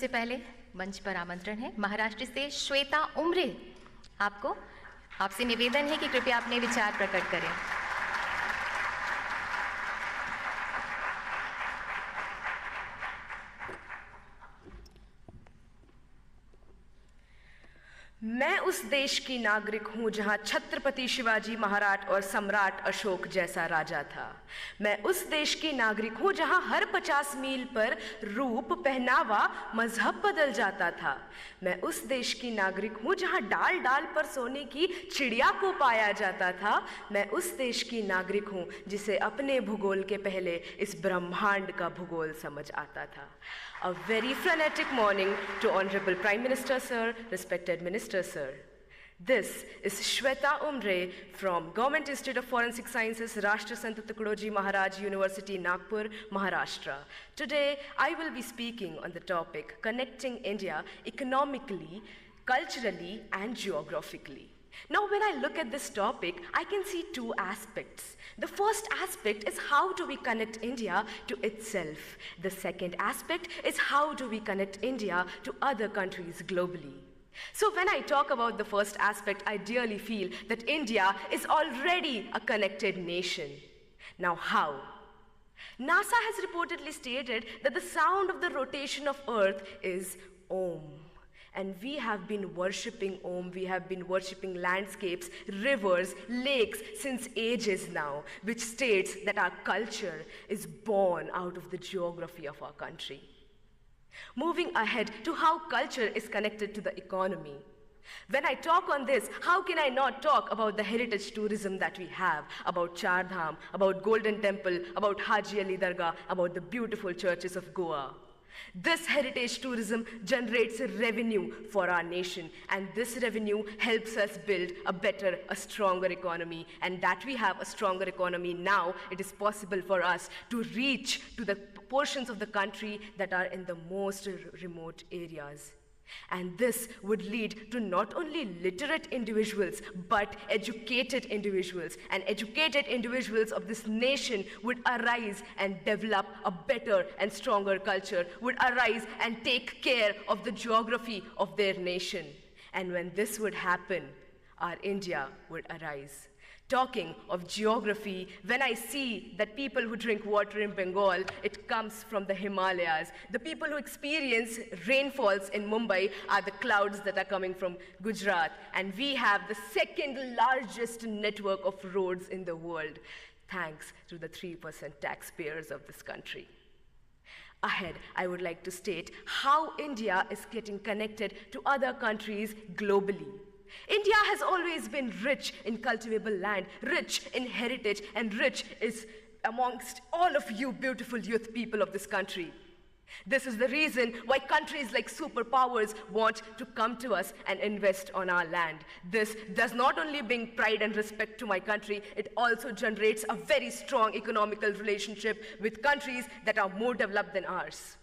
से पहले मंच पर आमंत्रण है महाराष्ट्र से श्वेता उमरे। आपसे निवेदन है कि कृपया अपने विचार प्रकट करें। मैं उस देश की नागरिक हूं जहां छत्रपति शिवाजी महाराज और सम्राट अशोक जैसा राजा था। मैं उस देश की नागरिक हूं जहां हर 50 मील पर रूप, पहनावा, मजहब बदल जाता था। मैं उस देश की नागरिक हूं जहां डाल डाल पर सोने की चिड़िया को पाया जाता था। मैं उस देश की नागरिक हूं जिसे अपने भूगोल के पहले इस ब्रह्मांड का भूगोल समझ आता था। A very frenetic morning to Honorable Prime Minister Sir, respected Minister Sir. This is Shweta Umre from Government Institute of Forensic Sciences, Rashtra Sant Tukadoji Maharaj University, Nagpur, Maharashtra. Today, I will be speaking on the topic connecting India economically, culturally, and geographically. Now, when I look at this topic, I can see two aspects. The first aspect is how do we connect India to itself. The second aspect is how do we connect India to other countries globally. So when I talk about the first aspect, I dearly feel that India is already a connected nation. Now how? NASA has reportedly stated that the sound of the rotation of Earth is Om. And we have been worshipping Om, we have been worshipping landscapes, rivers, lakes since ages now, which states that our culture is born out of the geography of our country. Moving ahead to how culture is connected to the economy. When I talk on this, how can I not talk about the heritage tourism that we have, about Char Dham, about Golden Temple, about Haji Ali Dargah, about the beautiful churches of Goa. This heritage tourism generates revenue for our nation, and this revenue helps us build a better, a stronger economy. And that we have a stronger economy now, it is possible for us to reach to the portions of the country that are in the most remote areas. And this would lead to not only literate individuals, but educated individuals. And educated individuals of this nation would arise and develop a better and stronger culture, would arise and take care of the geography of their nation. And when this would happen, our India would arise. Talking of geography, when I see that people who drink water in Bengal, it comes from the Himalayas. The people who experience rainfalls in Mumbai are the clouds that are coming from Gujarat. And we have the second largest network of roads in the world, thanks to the 3% taxpayers of this country. Ahead, I would like to state how India is getting connected to other countries globally. India has always been rich in cultivable land, rich in heritage, and rich is amongst all of you beautiful youth people of this country. This is the reason why countries like superpowers want to come to us and invest on our land. This does not only bring pride and respect to my country, it also generates a very strong economical relationship with countries that are more developed than ours.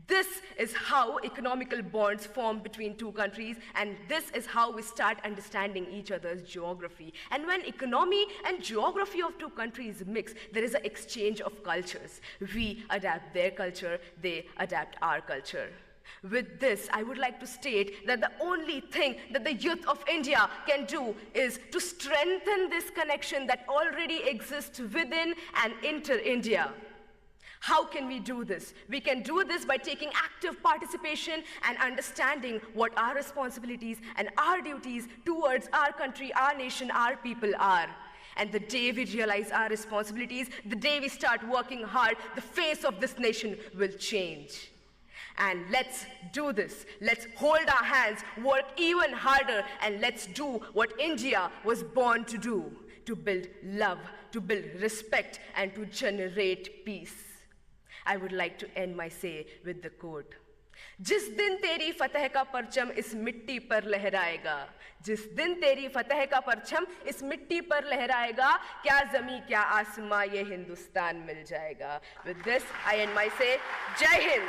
This is how economical bonds form between two countries, and this is how we start understanding each other's geography. And when economy and geography of two countries mix, there is an exchange of cultures. We adapt their culture, they adapt our culture. With this, I would like to state that the only thing that the youth of India can do is to strengthen this connection that already exists within and inter-India. How can we do this? We can do this by taking active participation and understanding what our responsibilities and our duties towards our country, our nation, our people are. And the day we realize our responsibilities, the day we start working hard, the face of this nation will change. And let's do this. Let's hold our hands, work even harder, and let's do what India was born to do, to build love, to build respect, and to generate peace. I would like to end my say with the quote. जिस दिन तेरी फतह का परचम इस मिट्टी पर लहराएगा, जिस दिन तेरी फतह का परचम इस मिट्टी पर लहराएगा, क्या ज़मीं क्या आसमां ये हिंदुस्तान मिल जाएगा. With this, I end my say. Jai Hind.